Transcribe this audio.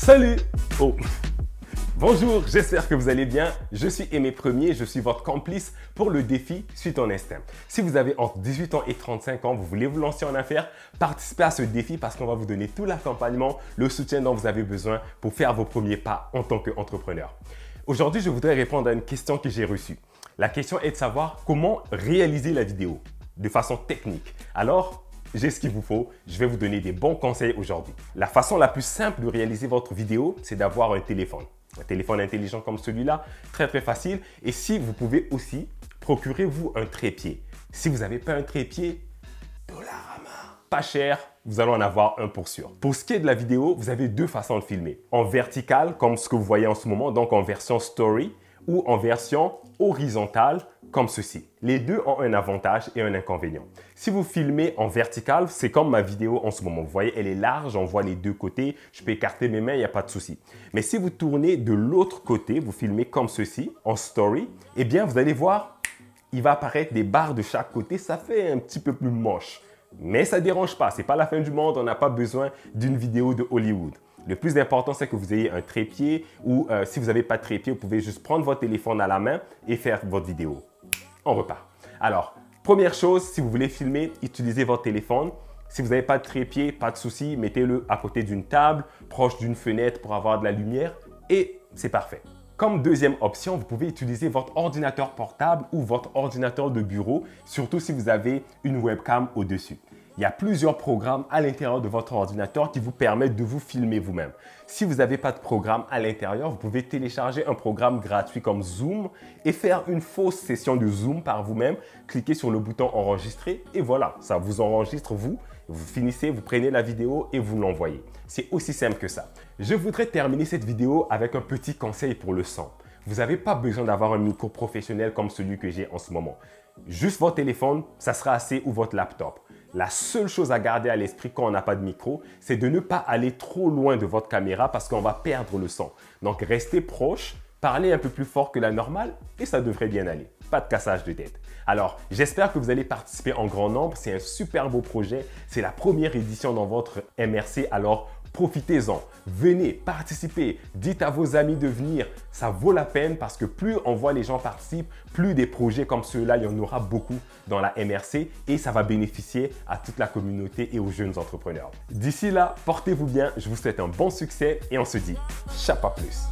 Salut! Oh! Bonjour, j'espère que vous allez bien. Je suis Aimé Premier, je suis votre complice pour le défi Suis ton instinct. Si vous avez entre 18 ans et 35 ans, vous voulez vous lancer en affaires, participez à ce défi parce qu'on va vous donner tout l'accompagnement, le soutien dont vous avez besoin pour faire vos premiers pas en tant qu'entrepreneur. Aujourd'hui, je voudrais répondre à une question que j'ai reçue. La question est de savoir comment réaliser la vidéo de façon technique. Alors, j'ai ce qu'il vous faut, je vais vous donner des bons conseils aujourd'hui. La façon la plus simple de réaliser votre vidéo, c'est d'avoir un téléphone. Un téléphone intelligent comme celui-là, très facile. Et si vous pouvez aussi, procurez-vous un trépied. Si vous n'avez pas un trépied, Dollarama. Pas cher, vous allez en avoir un pour sûr. Pour ce qui est de la vidéo, vous avez deux façons de filmer. En vertical, comme ce que vous voyez en ce moment, donc en version story, ou en version horizontale, comme ceci. Les deux ont un avantage et un inconvénient. Si vous filmez en vertical, c'est comme ma vidéo en ce moment. Vous voyez, elle est large, on voit les deux côtés. Je peux écarter mes mains, il n'y a pas de souci. Mais si vous tournez de l'autre côté, vous filmez comme ceci, en story, eh bien, vous allez voir, il va apparaître des barres de chaque côté. Ça fait un petit peu plus moche. Mais ça ne dérange pas. Ce n'est pas la fin du monde. On n'a pas besoin d'une vidéo de Hollywood. Le plus important, c'est que vous ayez un trépied ou si vous n'avez pas de trépied, vous pouvez juste prendre votre téléphone à la main et faire votre vidéo. On repart. Alors, première chose, si vous voulez filmer, utilisez votre téléphone. Si vous n'avez pas de trépied, pas de souci, mettez-le à côté d'une table, proche d'une fenêtre pour avoir de la lumière et c'est parfait. Comme deuxième option, vous pouvez utiliser votre ordinateur portable ou votre ordinateur de bureau, surtout si vous avez une webcam au-dessus. Il y a plusieurs programmes à l'intérieur de votre ordinateur qui vous permettent de vous filmer vous-même. Si vous n'avez pas de programme à l'intérieur, vous pouvez télécharger un programme gratuit comme Zoom et faire une fausse session de Zoom par vous-même. Cliquez sur le bouton enregistrer et voilà, ça vous enregistre vous. Vous finissez, vous prenez la vidéo et vous l'envoyez. C'est aussi simple que ça. Je voudrais terminer cette vidéo avec un petit conseil pour le son. Vous n'avez pas besoin d'avoir un micro professionnel comme celui que j'ai en ce moment. Juste votre téléphone, ça sera assez ou votre laptop. La seule chose à garder à l'esprit quand on n'a pas de micro, c'est de ne pas aller trop loin de votre caméra parce qu'on va perdre le son. Donc, restez proche, parlez un peu plus fort que la normale et ça devrait bien aller. Pas de cassage de tête. Alors, j'espère que vous allez participer en grand nombre. C'est un super beau projet. C'est la première édition dans votre MRC. Alors, profitez-en. Venez, participez. Dites à vos amis de venir. Ça vaut la peine parce que plus on voit les gens participer, plus des projets comme ceux-là, il y en aura beaucoup dans la MRC et ça va bénéficier à toute la communauté et aux jeunes entrepreneurs. D'ici là, portez-vous bien. Je vous souhaite un bon succès et on se dit ciao, pas plus.